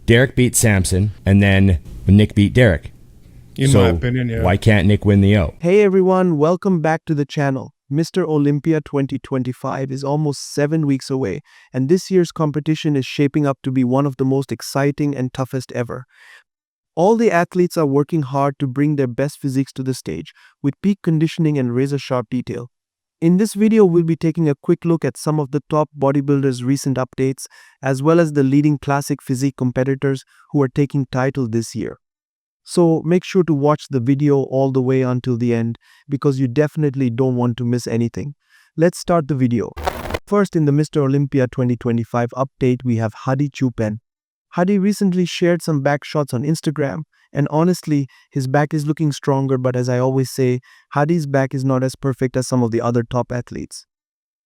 Derek beat Samson, and then Nick beat Derek. In my opinion, yeah. Why can't Nick win the O? Hey everyone, welcome back to the channel. Mr. Olympia 2025 is almost 7 weeks away, and this year's competition is shaping up to be one of the most exciting and toughest ever. All the athletes are working hard to bring their best physiques to the stage, with peak conditioning and razor-sharp detail. In this video, we'll be taking a quick look at some of the top bodybuilders' recent updates, as well as the leading classic physique competitors who are taking title this year. So make sure to watch the video all the way until the end, because you definitely don't want to miss anything. Let's start the video. First, in the Mr. Olympia 2025 update, we have Hadi Choopan. Hadi recently shared some back shots on Instagram, and honestly, his back is looking stronger, but as I always say, Hadi's back is not as perfect as some of the other top athletes.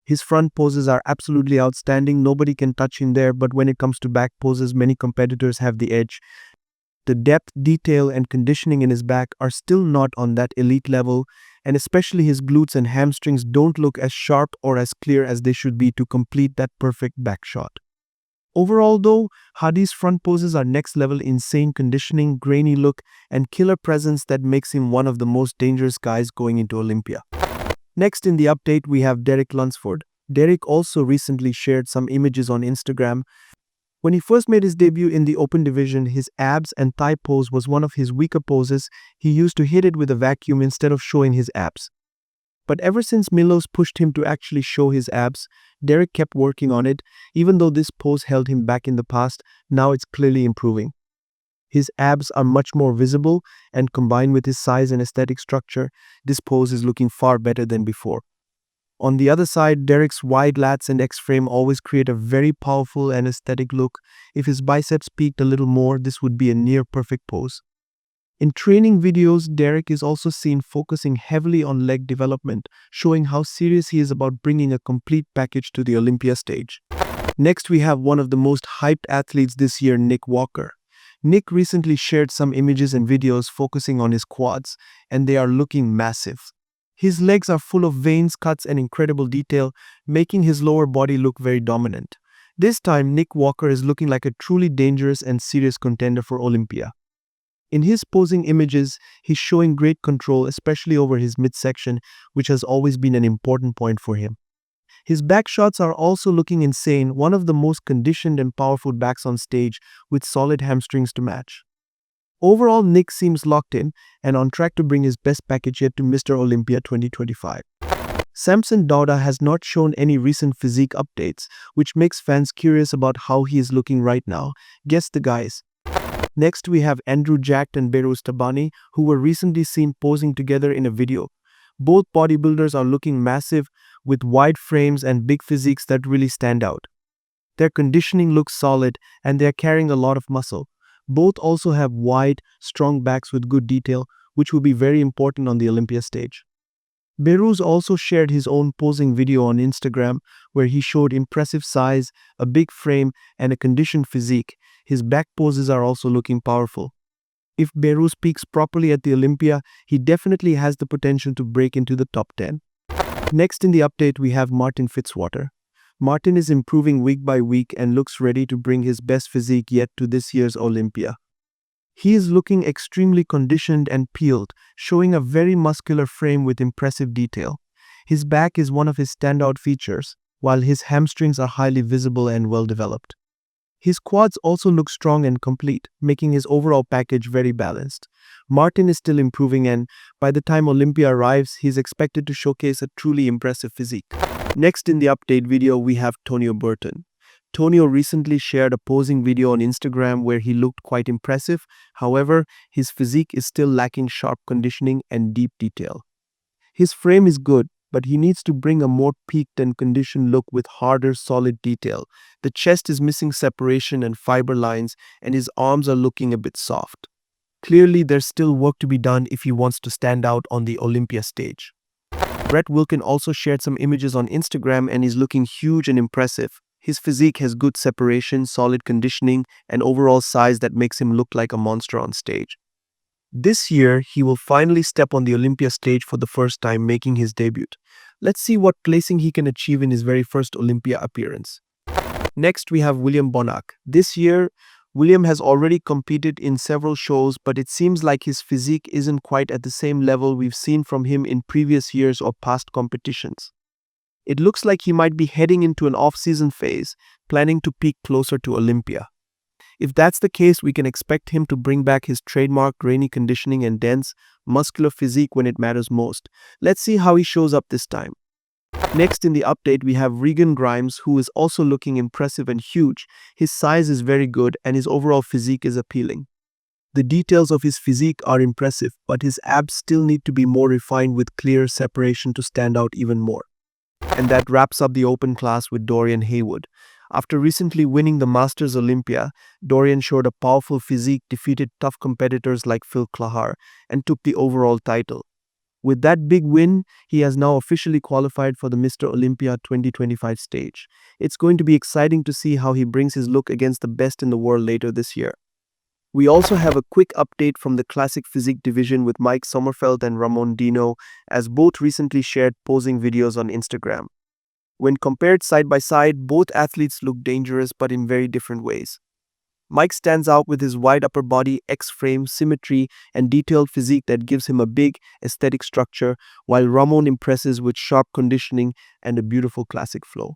His front poses are absolutely outstanding, nobody can touch him there, but when it comes to back poses, many competitors have the edge. The depth, detail, and conditioning in his back are still not on that elite level, and especially his glutes and hamstrings don't look as sharp or as clear as they should be to complete that perfect back shot. Overall though, Hadi's front poses are next level, insane conditioning, grainy look, and killer presence that makes him one of the most dangerous guys going into Olympia. Next in the update, we have Derek Lunsford. Derek also recently shared some images on Instagram. When he first made his debut in the open division, his abs and thigh pose was one of his weaker poses. He used to hit it with a vacuum instead of showing his abs. But ever since Milos pushed him to actually show his abs, Derek kept working on it. Even though this pose held him back in the past, now it's clearly improving. His abs are much more visible, and combined with his size and aesthetic structure, this pose is looking far better than before. On the other side, Derek's wide lats and X-frame always create a very powerful and aesthetic look. If his biceps peaked a little more, this would be a near-perfect pose. In training videos, Derek is also seen focusing heavily on leg development, showing how serious he is about bringing a complete package to the Olympia stage. Next, we have one of the most hyped athletes this year, Nick Walker. Nick recently shared some images and videos focusing on his quads, and they are looking massive. His legs are full of veins, cuts, and incredible detail, making his lower body look very dominant. This time, Nick Walker is looking like a truly dangerous and serious contender for Olympia. In his posing images, he's showing great control, especially over his midsection, which has always been an important point for him. His back shots are also looking insane, one of the most conditioned and powerful backs on stage, with solid hamstrings to match. Overall, Nick seems locked in and on track to bring his best package yet to Mr. Olympia 2025. Samson Dauda has not shown any recent physique updates, which makes fans curious about how he is looking right now. Guess the guys. Next, we have Andrew Jacked and Tabani, who were recently seen posing together in a video. Both bodybuilders are looking massive, with wide frames and big physiques that really stand out. Their conditioning looks solid, and they are carrying a lot of muscle. Both also have wide, strong backs with good detail, which will be very important on the Olympia stage. Beruz also shared his own posing video on Instagram, where he showed impressive size, a big frame, and a conditioned physique. His back poses are also looking powerful. If Beruz peaks properly at the Olympia, he definitely has the potential to break into the top 10. Next in the update, we have Martin Fitzwater. Martin is improving week by week and looks ready to bring his best physique yet to this year's Olympia. He is looking extremely conditioned and peeled, showing a very muscular frame with impressive detail. His back is one of his standout features, while his hamstrings are highly visible and well developed. His quads also look strong and complete, making his overall package very balanced. Martin is still improving, and by the time Olympia arrives, he is expected to showcase a truly impressive physique. Next in the update video, we have Tonio Burton. Tonio recently shared a posing video on Instagram where he looked quite impressive. However, his physique is still lacking sharp conditioning and deep detail. His frame is good, but he needs to bring a more peaked and conditioned look with harder, solid detail. The chest is missing separation and fiber lines, and his arms are looking a bit soft. Clearly, there's still work to be done if he wants to stand out on the Olympia stage. Brett Wilkin also shared some images on Instagram and is looking huge and impressive. His physique has good separation, solid conditioning, and overall size that makes him look like a monster on stage. This year, he will finally step on the Olympia stage for the first time, making his debut. Let's see what placing he can achieve in his very first Olympia appearance. Next, we have William Bonac. This year, William has already competed in several shows, but it seems like his physique isn't quite at the same level we've seen from him in previous years or past competitions. It looks like he might be heading into an off-season phase, planning to peak closer to Olympia. If that's the case, we can expect him to bring back his trademark grainy conditioning and dense, muscular physique when it matters most. Let's see how he shows up this time. Next in the update, we have Regan Grimes, who is also looking impressive and huge. His size is very good and his overall physique is appealing. The details of his physique are impressive, but his abs still need to be more refined with clear separation to stand out even more. And that wraps up the open class with Dorian Haywood. After recently winning the Masters Olympia, Dorian showed a powerful physique, defeated tough competitors like Phil Klahar, and took the overall title. With that big win, he has now officially qualified for the Mister Olympia 2025 stage. It's going to be exciting to see how he brings his look against the best in the world later this year. We also have a quick update from the Classic Physique division with Mike Sommerfeld and Ramon Dino, as both recently shared posing videos on Instagram. When compared side by side, both athletes look dangerous but in very different ways. Mike stands out with his wide upper body, X-frame, symmetry, and detailed physique that gives him a big, aesthetic structure, while Ramon impresses with sharp conditioning and a beautiful classic flow.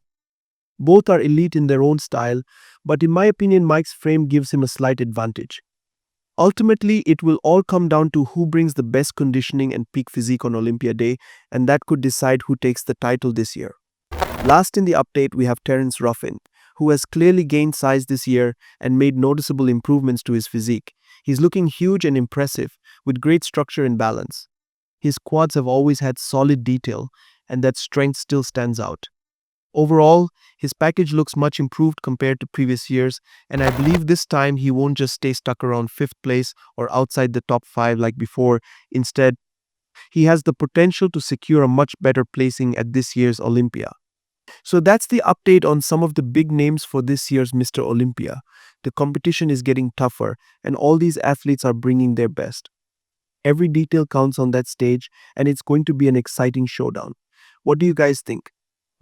Both are elite in their own style, but in my opinion, Mike's frame gives him a slight advantage. Ultimately, it will all come down to who brings the best conditioning and peak physique on Olympia Day, and that could decide who takes the title this year. Last in the update, we have Terence Ruffin, who has clearly gained size this year and made noticeable improvements to his physique. He's looking huge and impressive, with great structure and balance. His quads have always had solid detail, and that strength still stands out. Overall, his package looks much improved compared to previous years, and I believe this time he won't just stay stuck around 5th place or outside the top 5 like before. Instead, he has the potential to secure a much better placing at this year's Olympia. So that's the update on some of the big names for this year's Mr. Olympia. The competition is getting tougher, and all these athletes are bringing their best. Every detail counts on that stage, and it's going to be an exciting showdown. What do you guys think?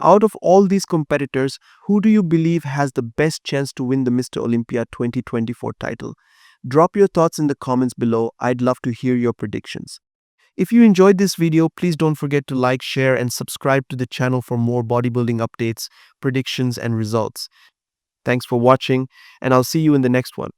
Out of all these competitors, who do you believe has the best chance to win the Mr. Olympia 2024 title? Drop your thoughts in the comments below. I'd love to hear your predictions. If you enjoyed this video, please don't forget to like, share, and subscribe to the channel for more bodybuilding updates, predictions, and results. Thanks for watching, and I'll see you in the next one.